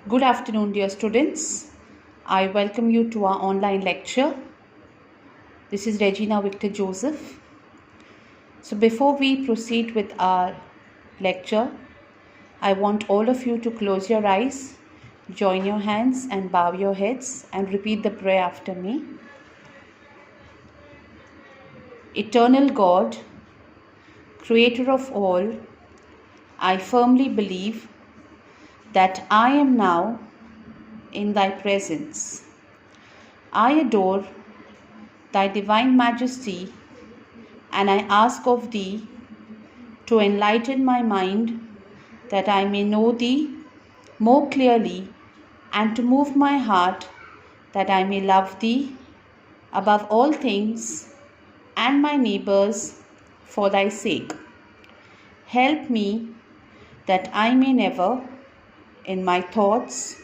Good afternoon, dear students. I welcome you to our online lecture. This is Regina Victor Joseph. So, before we proceed with our lecture, I want all of you to close your eyes, join your hands, and bow your heads and repeat the prayer after me. Eternal God, Creator of all, I firmly believe that I am now in Thy presence. I adore Thy divine majesty, and I ask of Thee to enlighten my mind that I may know Thee more clearly, and to move my heart that I may love Thee above all things and my neighbors for Thy sake. Help me that I may never, in my thoughts,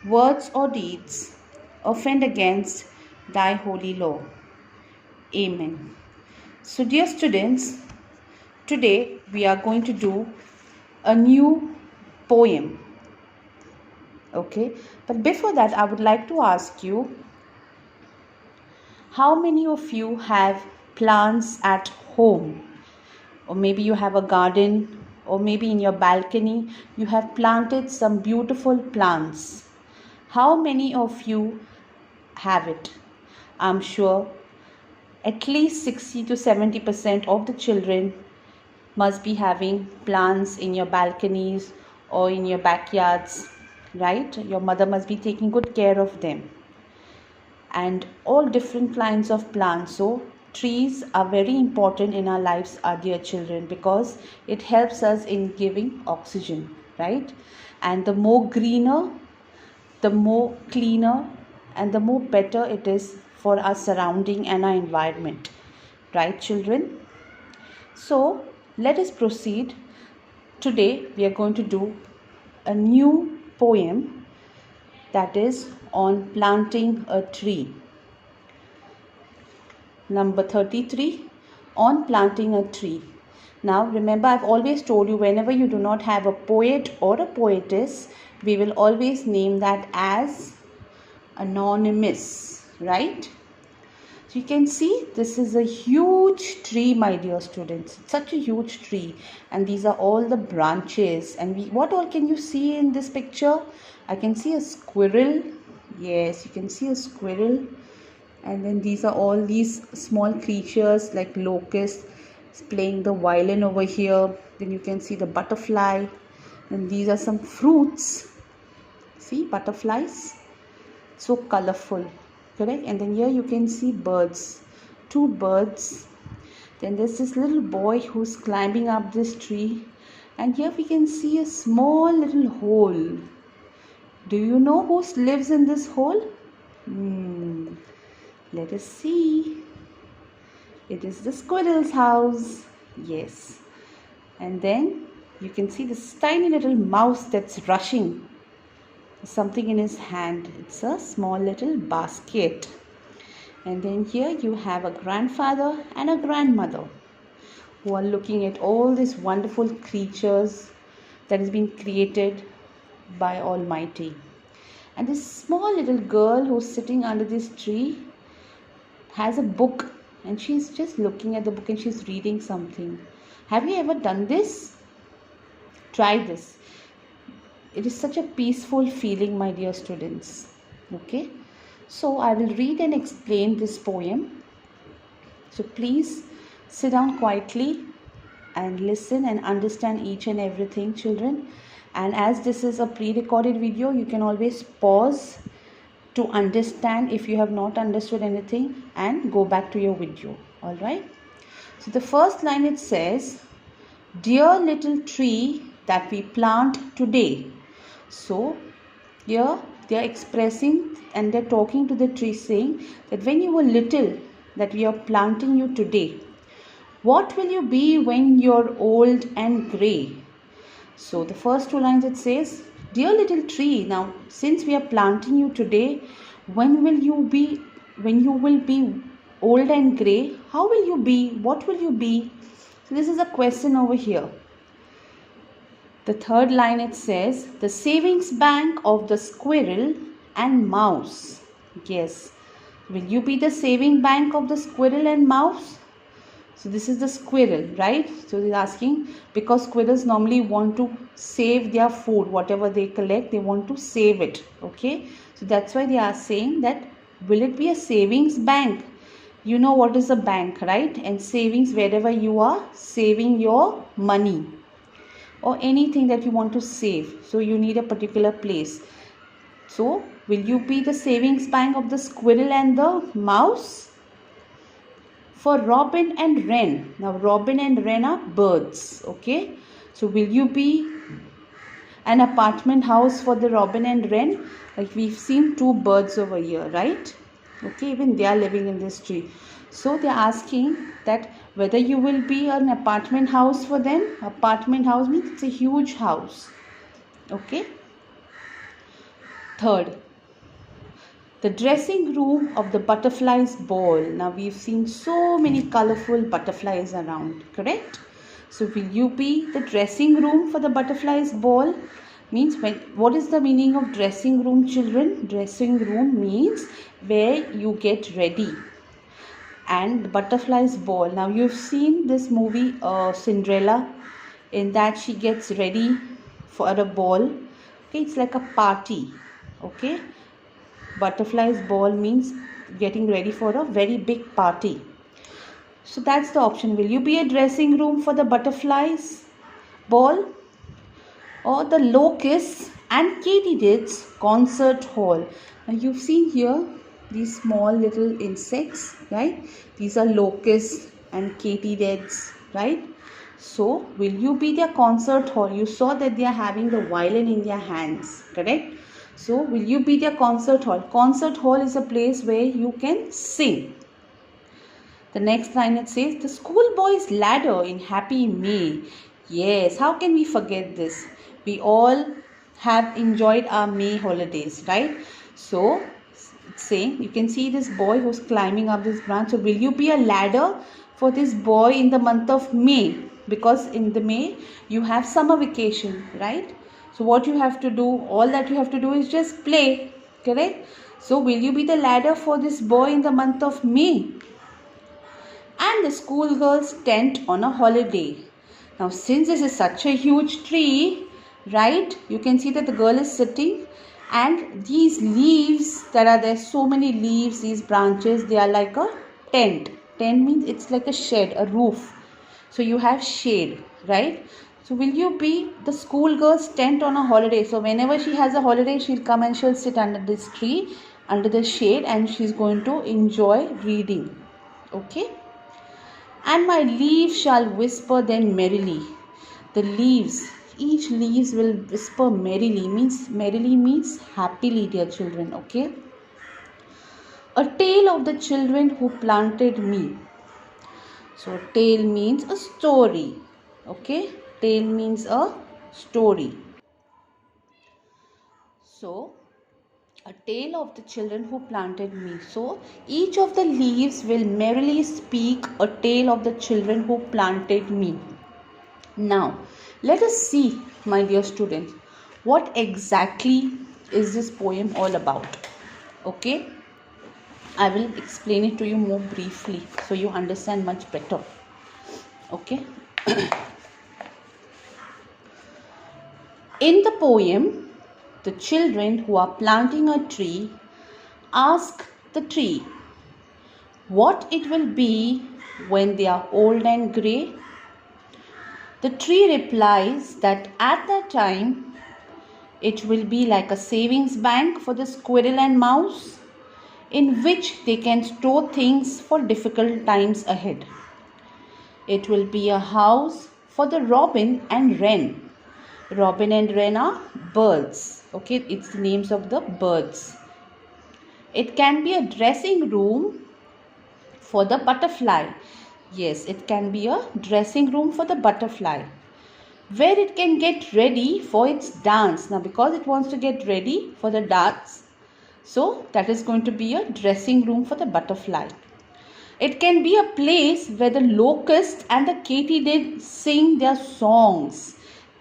words or deeds, offend against Thy holy law. Amen. So, dear students, today we are going to do a new poem. Okay, but before that, I would like to ask you, how many of you have plants at home? Or maybe you have a garden, or maybe in your balcony you have planted some beautiful plants. How many of you have it? I'm sure at least 60 to 70% of the children must be having plants in your balconies or in your backyards, right? Your mother must be taking good care of them. And all different kinds of plants. So trees are very important in our lives, our dear children, because it helps us in giving oxygen, right? And the more greener, the more cleaner, and the more better it is for our surrounding and our environment, right, children? So let us proceed. Today we are going to do a new poem, that is on planting a tree. Number 33, on planting a tree. Now remember, I've always told you, whenever you do not have a poet or a poetess, we will always name that as anonymous, right? So you can see this is a huge tree, my dear students. It's such a huge tree, and these are all the branches. And what all can you see in this picture? I can see a squirrel. Yes, you can see a squirrel. And then these are all these small creatures like locusts playing the violin over here. Then you can see the butterfly. And these are some fruits. See, butterflies. So colorful, correct? And then here you can see birds, two birds. Then there's this little boy who's climbing up this tree, and here we can see a small little hole. Do you know who lives in this hole? Let us see. It is the squirrel's house. Yes. And then you can see this tiny little mouse that's rushing. Something in his hand. It's a small little basket. And then here you have a grandfather and a grandmother who are looking at all these wonderful creatures that has been created by Almighty. And this small little girl who's sitting under this tree has a book, and she's just looking at the book and she's reading something. Have you ever done this? Try this. It is such a peaceful feeling, my dear students. Okay, so I will read and explain this poem. So please sit down quietly and listen and understand each and everything, children. And as this is a pre-recorded video, you can always pause to understand if you have not understood anything and go back to your video. All right. So the first line, it says, "Dear little tree that we plant today." So here they are expressing and they're talking to the tree, saying that when you were little, that we are planting you today. What will you be when you're old and grey? So the first two lines, it says, "Dear little tree, now since we are planting you today, when you will be old and grey? How will you be? What will you be?" So this is a question over here. The third line, it says, the savings bank of the squirrel and mouse. Yes. Will you be the saving bank of the squirrel and mouse? So this is the squirrel, right? So they're asking, because squirrels normally want to save their food, whatever they collect, they want to save it. Okay. So that's why they are saying that, will it be a savings bank? You know what is a bank, right? And savings, wherever you are saving your money or anything that you want to save. So you need a particular place. So will you be the savings bank of the squirrel and the mouse? For Robin and Wren. Now Robin and Wren are birds. Okay. So will you be an apartment house for the Robin and Wren? Like we've seen two birds over here, right? Okay, even they are living in this tree. So they are asking that whether you will be an apartment house for them. Apartment house means it's a huge house. Okay. Third, the dressing room of the butterfly's ball. Now we've seen so many colorful butterflies around, correct? So will you be the dressing room for the butterfly's ball? Means what is the meaning of dressing room, children? Dressing room means where you get ready. And the butterfly's ball. Now you've seen this movie Cinderella. In that she gets ready for a ball. Okay, it's like a party. Okay, butterfly's ball means getting ready for a very big party. So that's the option. Will you be a dressing room for the butterfly's ball? Or the locusts and katydids concert hall. Now you've seen here these small little insects, right? These are locusts and katydids, right? So will you be their concert hall? You saw that they are having the violin in their hands, correct? So will you be their concert hall? Concert hall is a place where you can sing. The next line, it says, the schoolboy's ladder in Happy May. Yes, how can we forget this? We all have enjoyed our May holidays, right? So it's saying, you can see this boy who's climbing up this branch. So will you be a ladder for this boy in the month of May? Because in the May you have summer vacation, right? So what you have to do, all that you have to do is just play, correct? So will you be the ladder for this boy in the month of May? And the schoolgirl's tent on a holiday. Now since this is such a huge tree, right, you can see that the girl is sitting, and these leaves that are there, so many leaves, these branches, they are like a tent. Tent means it's like a shed, a roof. So you have shade, right? So will you be the schoolgirl's tent on a holiday? So whenever she has a holiday, she'll come and she'll sit under this tree, under the shade, and she's going to enjoy reading. Okay? And my leaves shall whisper then merrily. The leaves, each leaves will whisper merrily. Merrily means happily, dear children. Okay? A tale of the children who planted me. So a tale means a story. Okay? Tale means a story. So a tale of the children who planted me. So each of the leaves will merrily speak a tale of the children who planted me. Now let us see, my dear students, what exactly is this poem all about. Okay, I will explain it to you more briefly so you understand much better. Okay. In the poem, the children who are planting a tree ask the tree what it will be when they are old and grey. The tree replies that at that time it will be like a savings bank for the squirrel and mouse, in which they can store things for difficult times ahead. It will be a house for the robin and wren. Robin and wren are birds. Okay, it's the names of the birds. It can be a dressing room for the butterfly. Yes, it can be a dressing room for the butterfly, where it can get ready for its dance. Now, because it wants to get ready for the dance, so that is going to be a dressing room for the butterfly. It can be a place where the locust and the katydid sing their songs.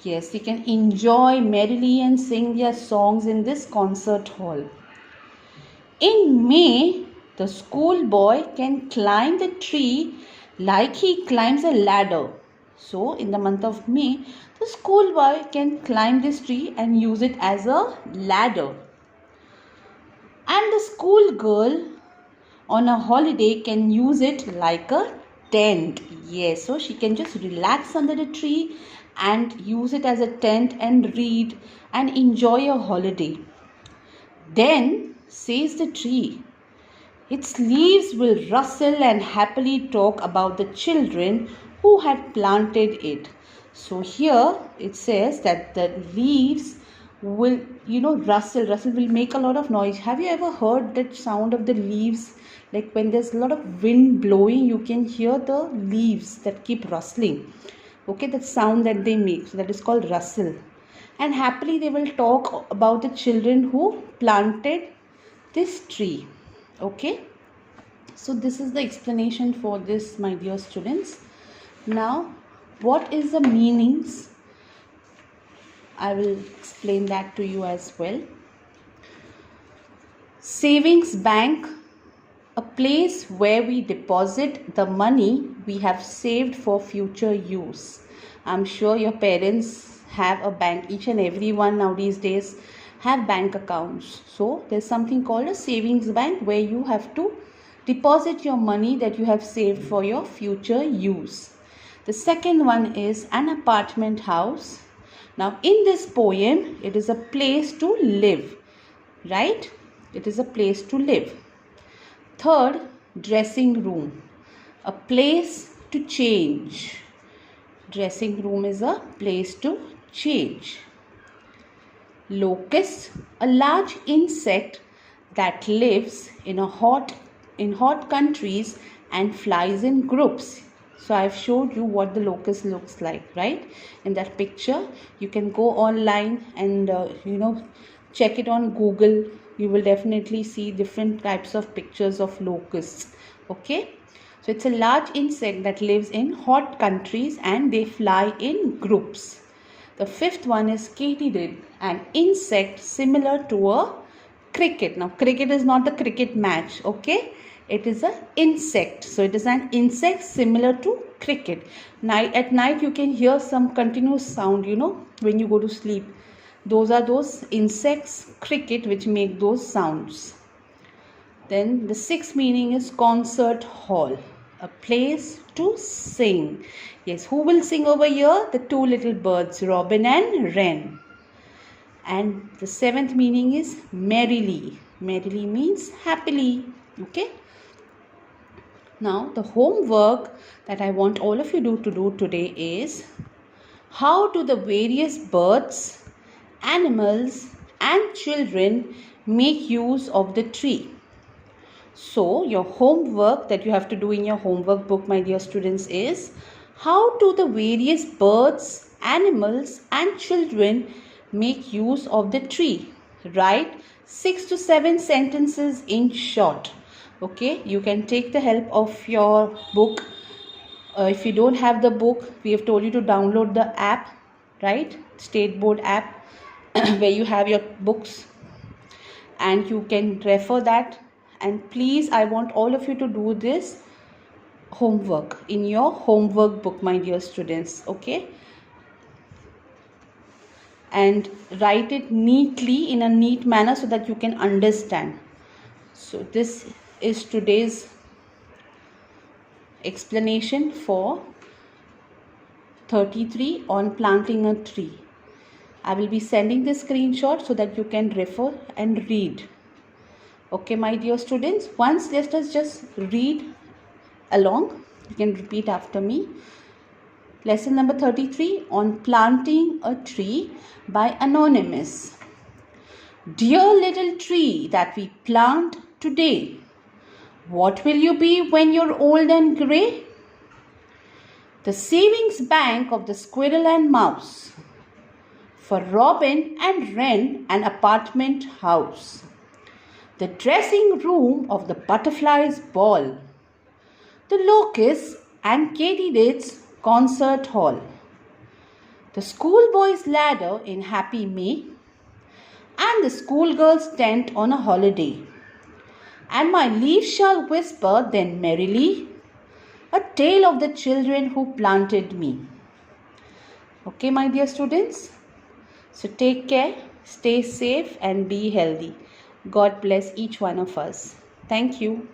Yes, they can enjoy merrily and sing their songs in this concert hall. In May, the schoolboy can climb the tree like he climbs a ladder. So, in the month of May, the schoolboy can climb this tree and use it as a ladder. And the schoolgirl on a holiday can use it like a tent. Yes, so she can just relax under the tree and use it as a tent and read and enjoy a holiday. Then, says the tree, its leaves will rustle and happily talk about the children who had planted it. So here it says that the leaves will, rustle. Rustle will make a lot of noise. Have you ever heard that sound of the leaves? Like when there's a lot of wind blowing, you can hear the leaves that keep rustling. Okay, that sound that they make. So that is called rustle. And happily they will talk about the children who planted this tree. Okay, so this is the explanation for this, my dear students. Now, what is the meanings? I will explain that to you as well. Savings bank, a place where we deposit the money we have saved for future use. I'm sure your parents have a bank. Each and everyone nowadays days have bank accounts. So there's something called a savings bank where you have to deposit your money that you have saved for your future use. The second one is an apartment house. Now in this poem, it is a place to live, right? It is a place to live. Third, dressing room, a place to change. Dressing room is a place to change. Locust, a large insect that lives in hot countries and flies in groups. So I've showed you what the locust looks like, right? In that picture, you can go online and check it on Google. You will definitely see different types of pictures of locusts. Okay, so it's a large insect that lives in hot countries and they fly in groups. The fifth one is katydid, an insect similar to a cricket. Now cricket is not the cricket match, okay? It is an insect. So it is an insect similar to cricket. At night you can hear some continuous sound, when you go to sleep. Those are those insects, cricket, which make those sounds. Then the sixth meaning is concert hall, a place to sing. Yes, who will sing over here? The two little birds, Robin and Wren. And the seventh meaning is merrily. Merrily means happily. Okay. Now the homework that I want all of you to do today is, how do the various birds, animals and children make use of the tree? So your homework that you have to do in your homework book, my dear students, is how do the various birds, animals and children make use of the tree? Write 6 to 7 sentences in short. Okay, you can take the help of your book. If you don't have the book, we have told you to download the app, right? State Board app where you have your books and you can refer that. And please, I want all of you to do this homework in your homework book, my dear students. Okay, and write it neatly in a neat manner so that you can understand. So this is today's explanation for 33 on planting a tree. I will be sending the screenshot so that you can refer and read. Okay, my dear students, once let us just read along. You can repeat after me. Lesson number 33 on planting a tree by Anonymous. Dear little tree that we plant today, what will you be when you're old and grey? The savings bank of the squirrel and mouse. For Robin and Wren, an apartment house. The dressing room of the butterfly's ball. The locusts and katydid's concert hall. the schoolboy's ladder in happy May, and the schoolgirl's tent on a holiday. And my leaves shall whisper then merrily a tale of the children who planted me. Okay, my dear students? So take care, stay safe, and be healthy. God bless each one of us. Thank you.